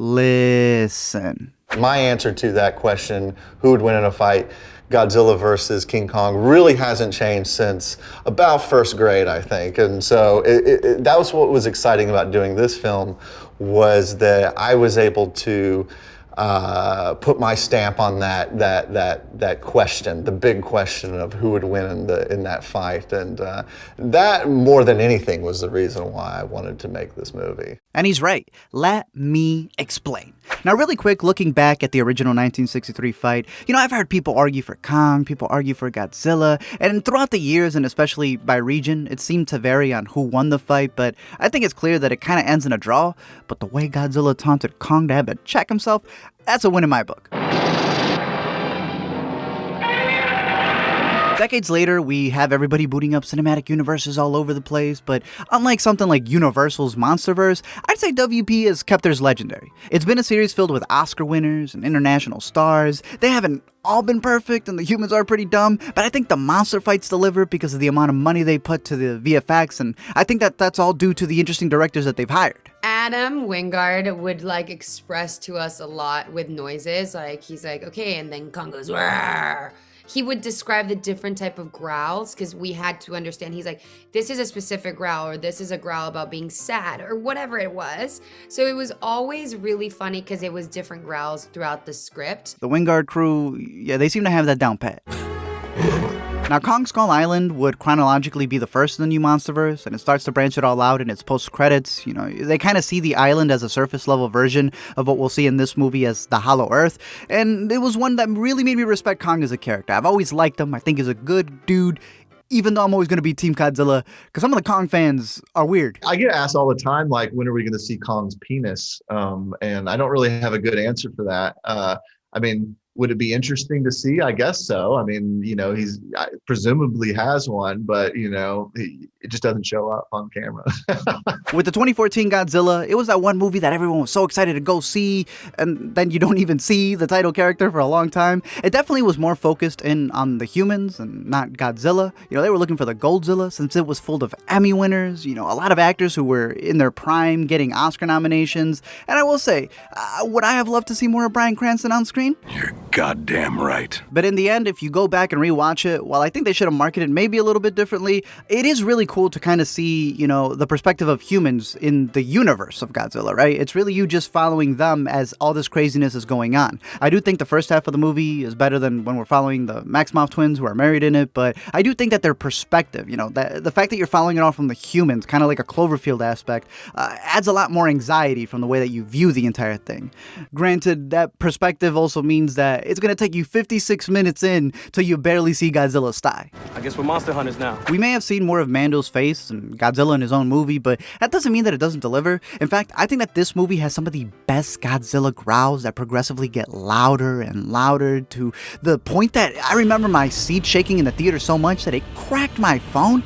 Listen. My answer to that question, who would win in a fight, Godzilla versus King Kong, really hasn't changed since about first grade, I think. And so that was what was exciting about doing this film, was that I was able to put my stamp on that question, the big question of who would win in that fight. And that, more than anything, was the reason why I wanted to make this movie. And he's right. Let me explain. Now, really quick, looking back at the original 1963 fight, I've heard people argue for Kong, people argue for Godzilla, and throughout the years, and especially by region, it seemed to vary on who won the fight, but I think it's clear that it kind of ends in a draw. But the way Godzilla taunted Kong to have to check himself, that's a win in my book. Decades later, we have everybody booting up cinematic universes all over the place, but unlike something like Universal's Monsterverse, I'd say WP has kept theirs legendary. It's been a series filled with Oscar winners and international stars. They haven't all been perfect, and the humans are pretty dumb, but I think the monster fights deliver because of the amount of money they put to the VFX, and I think that's all due to the interesting directors that they've hired. Adam Wingard would express to us a lot with noises. He's like, okay, and then Kong goes, "Rawr." He would describe the different type of growls because we had to understand. He's like, this is a specific growl, or this is a growl about being sad, or whatever it was. So it was always really funny because it was different growls throughout the script. The Wingard crew, yeah, they seem to have that down pat. Now, Kong Skull Island would chronologically be the first in the new Monsterverse, and it starts to branch it all out in its post-credits. They kind of see the island as a surface-level version of what we'll see in this movie as the Hollow Earth, and it was one that really made me respect Kong as a character. I've always liked him. I think he's a good dude, even though I'm always going to be Team Godzilla, because some of the Kong fans are weird. I get asked all the time, when are we going to see Kong's penis? And I don't really have a good answer for that. Would it be interesting to see? I guess so. He's presumably has one, but it just doesn't show up on camera. With the 2014 Godzilla, it was that one movie that everyone was so excited to go see, and then you don't even see the title character for a long time. It definitely was more focused in on the humans and not Godzilla. They were looking for the Goldzilla since it was full of Emmy winners, a lot of actors who were in their prime getting Oscar nominations. And I will say, would I have loved to see more of Bryan Cranston on screen? You're goddamn right. But in the end, if you go back and rewatch it, while I think they should have marketed maybe a little bit differently, it is really cool to kind of see, the perspective of humans in the universe of Godzilla, right? It's really you just following them as all this craziness is going on. I do think the first half of the movie is better than when we're following the Maximoff twins who are married in it, but I do think that their perspective, the fact that you're following it all from the humans, kind of like a Cloverfield aspect, adds a lot more anxiety from the way that you view the entire thing. Granted, that perspective also means that it's going to take you 56 minutes in till you barely see Godzilla's thigh. I guess we're monster hunters now. We may have seen more of Mando's face and Godzilla in his own movie, but that doesn't mean that it doesn't deliver. In fact, I think that this movie has some of the best Godzilla growls that progressively get louder and louder to the point that I remember my seat shaking in the theater so much that it cracked my phone.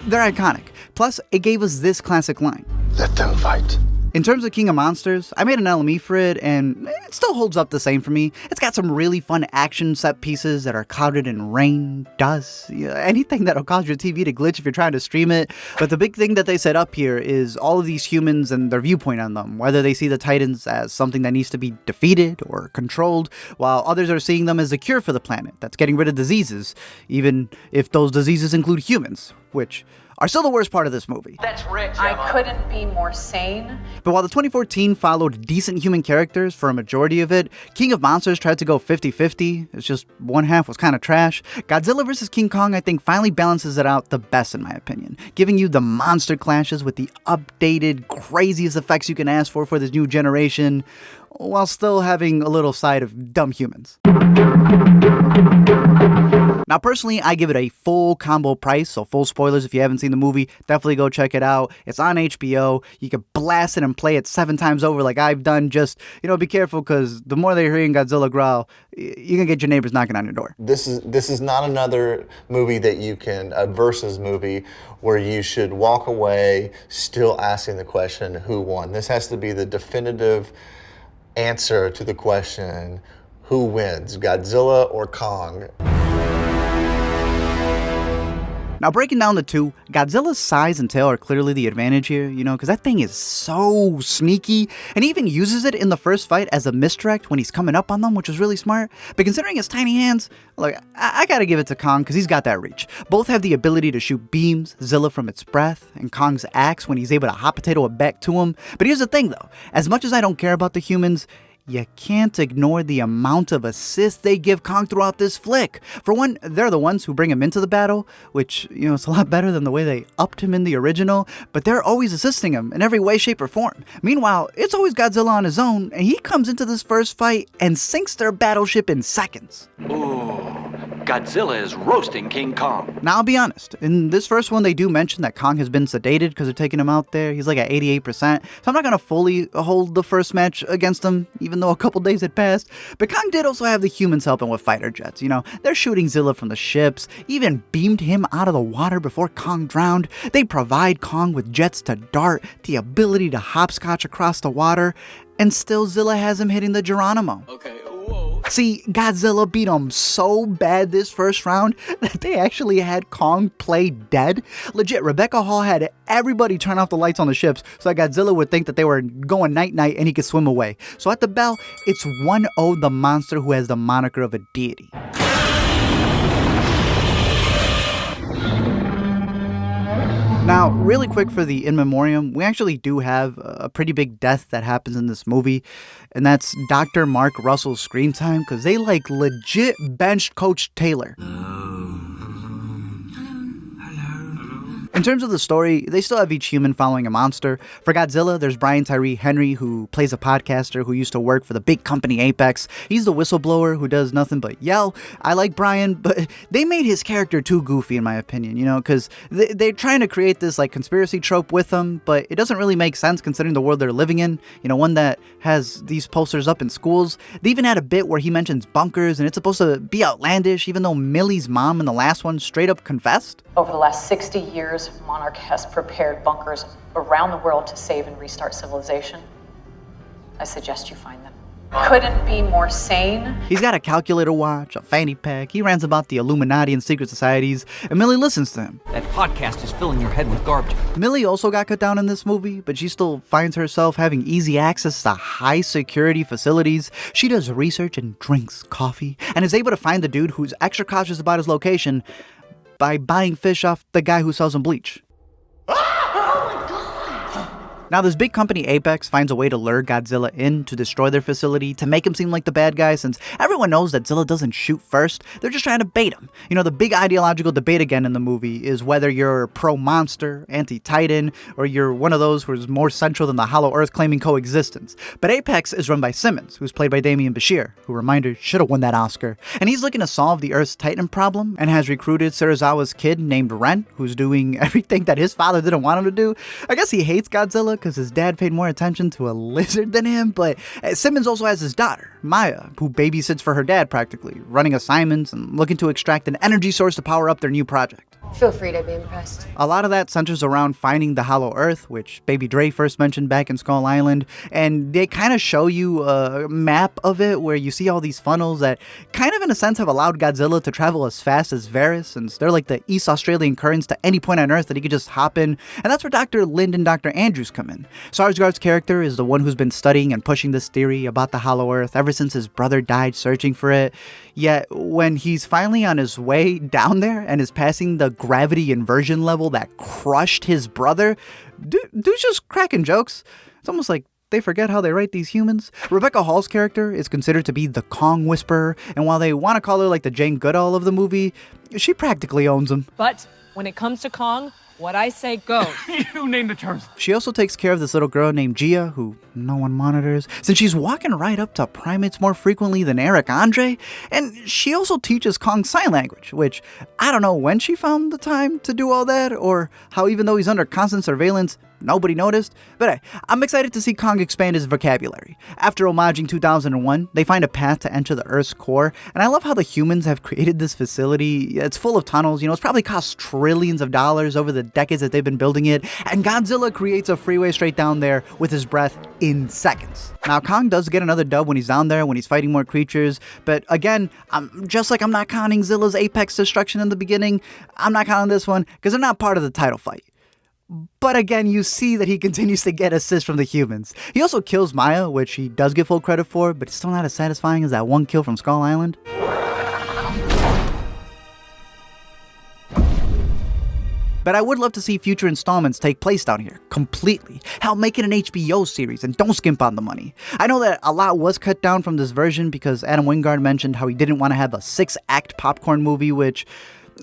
They're iconic. Plus, it gave us this classic line. Let them fight. In terms of King of Monsters, I made an LME for it, and it still holds up the same for me. It's got some really fun action set pieces that are clouded in rain, dust, anything that'll cause your TV to glitch if you're trying to stream it. But the big thing that they set up here is all of these humans and their viewpoint on them, whether they see the Titans as something that needs to be defeated or controlled, while others are seeing them as a cure for the planet that's getting rid of diseases, even if those diseases include humans, which are still the worst part of this movie. That's rich. I couldn't be more sane. But while the 2014 followed decent human characters for a majority of it, King of Monsters tried to go 50-50. It's just one half was kind of trash. Godzilla vs. King Kong, I think, finally balances it out the best in my opinion, giving you the monster clashes with the updated, craziest effects you can ask for this new generation, while still having a little side of dumb humans. Now, personally, I give it a full combo price, so full spoilers if you haven't seen the movie, definitely go check it out. It's on HBO. You can blast it and play it 7 times over like I've done. Just, be careful, because the more they're hearing Godzilla growl, you're going to get your neighbors knocking on your door. This is not another movie that you can, a versus movie, where you should walk away still asking the question, who won? This has to be the definitive answer to the question, who wins, Godzilla or Kong? Now, breaking down the two, Godzilla's size and tail are clearly the advantage here, because that thing is so sneaky, and he even uses it in the first fight as a misdirect when he's coming up on them, which is really smart. But considering his tiny hands, look, I gotta give it to Kong because he's got that reach. Both have the ability to shoot beams, Zilla from its breath, and Kong's axe when he's able to hot potato it back to him. But here's the thing though, as much as I don't care about the humans, you can't ignore the amount of assists they give Kong throughout this flick. For one, they're the ones who bring him into the battle, which, it's a lot better than the way they upped him in the original, but they're always assisting him in every way, shape, or form. Meanwhile, it's always Godzilla on his own, and he comes into this first fight and sinks their battleship in seconds. Ooh, Godzilla is roasting King Kong. Now, I'll be honest, in this first one, they do mention that Kong has been sedated because they're taking him out there. He's like at 88%, so I'm not going to fully hold the first match against him, even though a couple days had passed. But Kong did also have the humans helping with fighter jets. They're shooting Zilla from the ships, even beamed him out of the water before Kong drowned. They provide Kong with jets to dart, the ability to hopscotch across the water, and still Zilla has him hitting the Geronimo. Okay, whoa. See, Godzilla beat him so bad this first round that they actually had Kong play dead. Legit, Rebecca Hall had everybody turn off the lights on the ships so that Godzilla would think that they were going night-night and he could swim away. So at the bell, it's 1-0 the monster who has the moniker of a deity. Now, really quick for the in memoriam, we actually do have a pretty big death that happens in this movie, and that's Dr. Mark Russell's screen time, because they legit benched Coach Taylor. In terms of the story, they still have each human following a monster. For Godzilla, there's Brian Tyree Henry, who plays a podcaster who used to work for the big company Apex. He's the whistleblower who does nothing but yell. I like Brian, but they made his character too goofy, in my opinion, because they're trying to create this conspiracy trope with him, but it doesn't really make sense considering the world they're living in. One that has these posters up in schools. They even had a bit where he mentions bunkers, and it's supposed to be outlandish, even though Millie's mom in the last one straight up confessed. Over the last 60 years, Monarch has prepared bunkers around the world to save and restart civilization. I suggest you find them. Couldn't be more sane. He's got a calculator watch, a fanny pack, he rants about the Illuminati and secret societies, and Millie listens to him. That podcast is filling your head with garbage. Millie also got cut down in this movie, but she still finds herself having easy access to high security facilities. She does research and drinks coffee, and is able to find the dude who's extra cautious about his location by buying fish off the guy who sells him bleach. Now, this big company, Apex, finds a way to lure Godzilla in to destroy their facility, to make him seem like the bad guy, since everyone knows that Zilla doesn't shoot first. They're just trying to bait him. The big ideological debate again in the movie is whether you're pro-monster, anti-titan, or you're one of those who's more central than the Hollow Earth claiming coexistence. But Apex is run by Simmons, who's played by Demián Bichir, who, reminder, should have won that Oscar. And he's looking to solve the Earth's titan problem, and has recruited Serizawa's kid named Ren, who's doing everything that his father didn't want him to do. I guess he hates Godzilla because his dad paid more attention to a lizard than him, but Simmons also has his daughter, Maya, who babysits for her dad practically, running assignments and looking to extract an energy source to power up their new project. Feel free to be impressed. A lot of that centers around finding the Hollow Earth, which Baby Dre first mentioned back in Skull Island, and they kind of show you a map of it where you see all these funnels that kind of in a sense have allowed Godzilla to travel as fast as Varys, since they're like the East Australian currents to any point on Earth that he could just hop in, and that's where Dr. Lind and Dr. Andrews come in. Skarsgård's character is the one who's been studying and pushing this theory about the Hollow Earth ever since his brother died searching for it, yet when he's finally on his way down there and is passing the gravity inversion level that crushed his brother, dude's just cracking jokes. It's almost like they forget how they write these humans. Rebecca Hall's character is considered to be the Kong Whisperer, and while they want to call her like the Jane Goodall of the movie, she practically owns him. But when it comes to Kong, what I say goes. You name the terms. She also takes care of this little girl named Gia, who no one monitors, since she's walking right up to primates more frequently than Eric Andre, and she also teaches Kong sign language, which I don't know when she found the time to do all that, or how even though he's under constant surveillance, nobody noticed. But hey, I'm excited to see Kong expand his vocabulary. After homaging 2001, they find a path to enter the Earth's core, and I love how the humans have created this facility. It's full of tunnels, it's probably cost trillions of dollars over the decades that they've been building it, and Godzilla creates a freeway straight down there with his breath in seconds. Now, Kong does get another dub when he's down there, when he's fighting more creatures, but again, just like I'm not counting Zilla's apex destruction in the beginning, I'm not counting this one, because they're not part of the title fight. But again, you see that he continues to get assists from the humans. He also kills Maya, which he does get full credit for, but it's still not as satisfying as that one kill from Skull Island. But I would love to see future installments take place down here, completely. Hell, make it an HBO series and don't skimp on the money. I know that a lot was cut down from this version because Adam Wingard mentioned how he didn't want to have a 6-act popcorn movie, which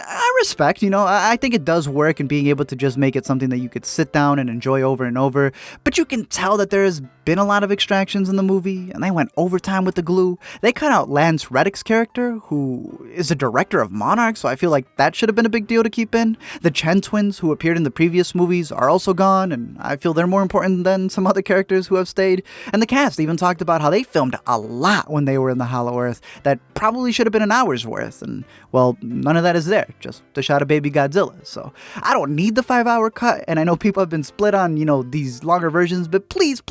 I respect, I think it does work in being able to just make it something that you could sit down and enjoy over and over. But you can tell that there's been a lot of extractions in the movie, and they went overtime with the glue. They cut out Lance Reddick's character, who is the director of Monarch, so I feel like that should have been a big deal to keep in. The Chen twins, who appeared in the previous movies, are also gone, and I feel they're more important than some other characters who have stayed. And the cast even talked about how they filmed a lot when they were in the Hollow Earth that probably should have been an hour's worth, and well, none of that is there, just the shot of baby Godzilla. So I don't need the 5-hour cut, and I know people have been split on, these longer versions, but please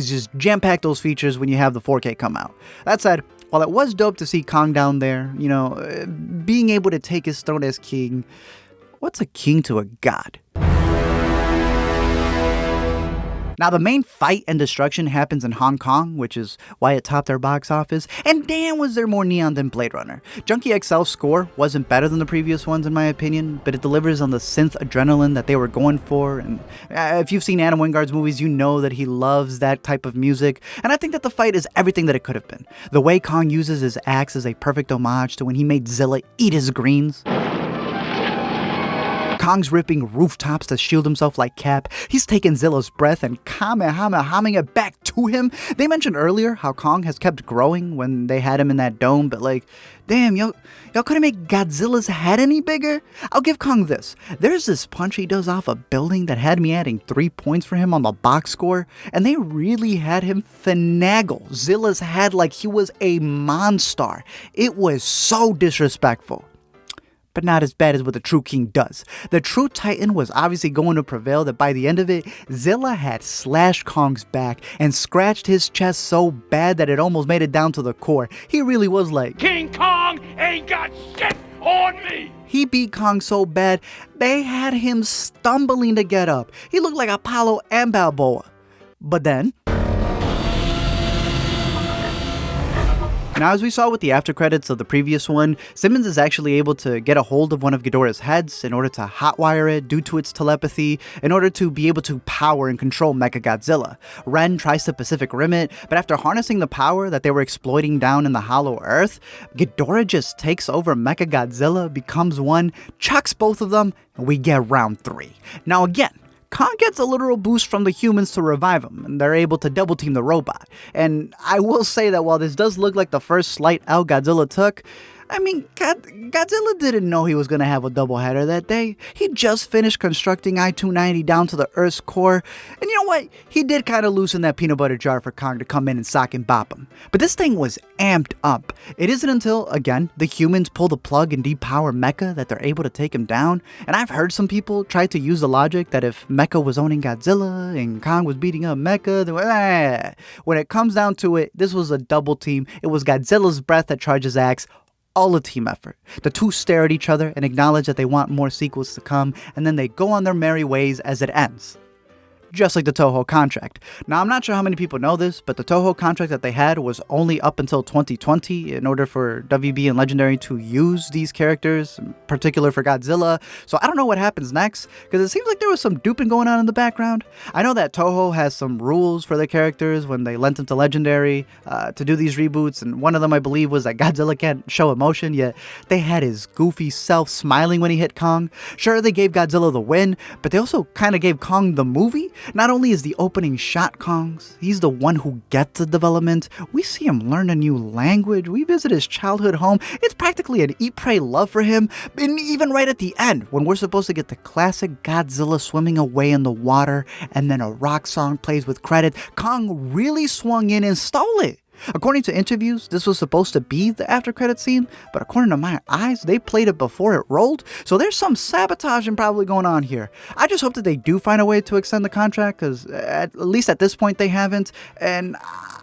just jam-pack those features when you have the 4K come out. That said, while it was dope to see Kong down there, being able to take his throne as king, what's a king to a god? Now, the main fight and destruction happens in Hong Kong, which is why it topped their box office, and damn was there more neon than Blade Runner. Junkie XL's score wasn't better than the previous ones in my opinion, but it delivers on the synth adrenaline that they were going for, and if you've seen Adam Wingard's movies, you know that he loves that type of music, and I think that the fight is everything that it could have been. The way Kong uses his axe is a perfect homage to when he made Zilla eat his greens. Kong's ripping rooftops to shield himself like Cap. He's taking Zilla's breath and kamehamehaing it back to him. They mentioned earlier how Kong has kept growing when they had him in that dome, but damn, y'all couldn't make Godzilla's head any bigger? I'll give Kong this. There's this punch he does off a building that had me adding 3 points for him on the box score, and they really had him finagle Zilla's head like he was a monster. It was so disrespectful. But not as bad as what the true king does. The true titan was obviously going to prevail that by the end of it, Zilla had slashed Kong's back and scratched his chest so bad that it almost made it down to the core. He really was like, King Kong ain't got shit on me! He beat Kong so bad, they had him stumbling to get up. He looked like Apollo and Balboa. But then, now, as we saw with the after credits of the previous one, Simmons is actually able to get a hold of one of Ghidorah's heads in order to hotwire it due to its telepathy, in order to be able to power and control Mechagodzilla. Ren tries to Pacific Rim it, but after harnessing the power that they were exploiting down in the Hollow Earth, Ghidorah just takes over Mechagodzilla, becomes one, chucks both of them, and we get round 3. Now again, Kong gets a literal boost from the humans to revive him, and they're able to double team the robot. And I will say that while this does look like the first slight L Godzilla took, I mean, Godzilla didn't know he was going to have a doubleheader that day. He just finished constructing I-290 down to the Earth's core, and you know what? He did kind of loosen that peanut butter jar for Kong to come in and sock and bop him. But this thing was amped up. It isn't until, again, the humans pull the plug and depower Mecha that they're able to take him down, and I've heard some people try to use the logic that if Mecha was owning Godzilla and Kong was beating up Mecha, then when it comes down to it, this was a double team. It was Godzilla's breath that charged his axe. All a team effort. The two stare at each other and acknowledge that they want more sequels to come, and then they go on their merry ways as it ends. Just like the Toho contract. Now, I'm not sure how many people know this, but the Toho contract that they had was only up until 2020 in order for WB and Legendary to use these characters, in particular for Godzilla. So I don't know what happens next, because it seems like there was some duping going on in the background. I know that Toho has some rules for their characters when they lent them to Legendary to do these reboots, and one of them, I believe, was that Godzilla can't show emotion, yet they had his goofy self smiling when he hit Kong. Sure, they gave Godzilla the win, but they also kind of gave Kong the movie. Not only is the opening shot Kong's, he's the one who gets the development. We see him learn a new language. We visit his childhood home. It's practically an eat, pray, love for him. And even right at the end, when we're supposed to get the classic Godzilla swimming away in the water, and then a rock song plays with credit, Kong really swung in and stole it. According to interviews, this was supposed to be the after credit scene, but according to my eyes, they played it before it rolled, so there's some sabotaging probably going on here. I just hope that they do find a way to extend the contract, because at least at this point they haven't, and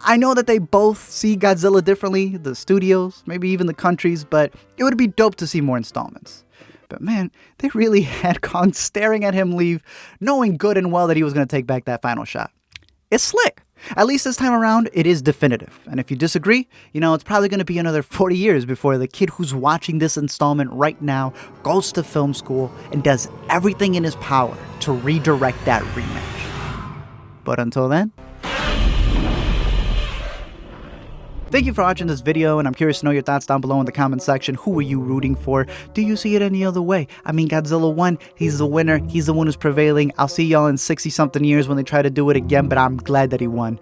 I know that they both see Godzilla differently, the studios, maybe even the countries, but it would be dope to see more installments. But man, they really had Kong staring at him leave, knowing good and well that he was going to take back that final shot. It's slick. At least this time around, it is definitive. And if you disagree, it's probably going to be another 40 years before the kid who's watching this installment right now goes to film school and does everything in his power to redirect that rematch. But until then, thank you for watching this video, and I'm curious to know your thoughts down below in the comment section. Who are you rooting for? Do you see it any other way? I mean, Godzilla won. He's the winner. He's the one who's prevailing. I'll see y'all in 60-something years when they try to do it again, but I'm glad that he won.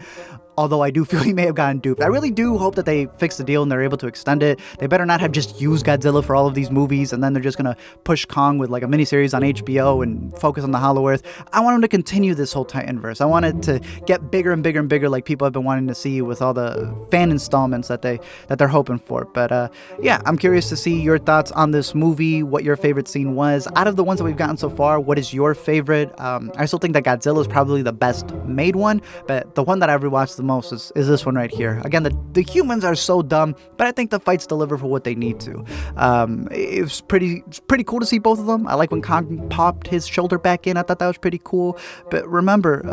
Although I do feel he may have gotten duped. I really do hope that they fix the deal and they're able to extend it. They better not have just used Godzilla for all of these movies and then they're just gonna push Kong with like a miniseries on HBO and focus on the Hollow Earth. I want them to continue this whole Titanverse. I want it to get bigger and bigger and bigger, like people have been wanting to see with all the fan installments that they're hoping for. But yeah, I'm curious to see your thoughts on this movie, what your favorite scene was. Out of the ones that we've gotten so far, what is your favorite? I still think that Godzilla is probably the best made one, but the one that I've rewatched the most is this one right here. Again, the humans are so dumb, but I think the fights deliver for what they need to. It's pretty cool to see both of them. I like when Kong popped his shoulder back in. I thought that was pretty cool. But remember,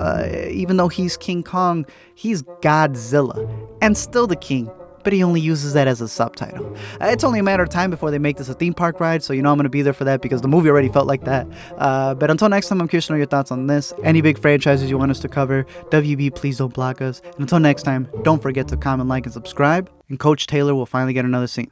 even though he's King Kong, he's Godzilla and still the king. But he only uses that as a subtitle. It's only a matter of time before they make this a theme park ride, so I'm going to be there for that because the movie already felt like that. But until next time, I'm curious to know your thoughts on this. Any big franchises you want us to cover, WB, please don't block us. And until next time, don't forget to comment, like, and subscribe, and Coach Taylor will finally get another scene.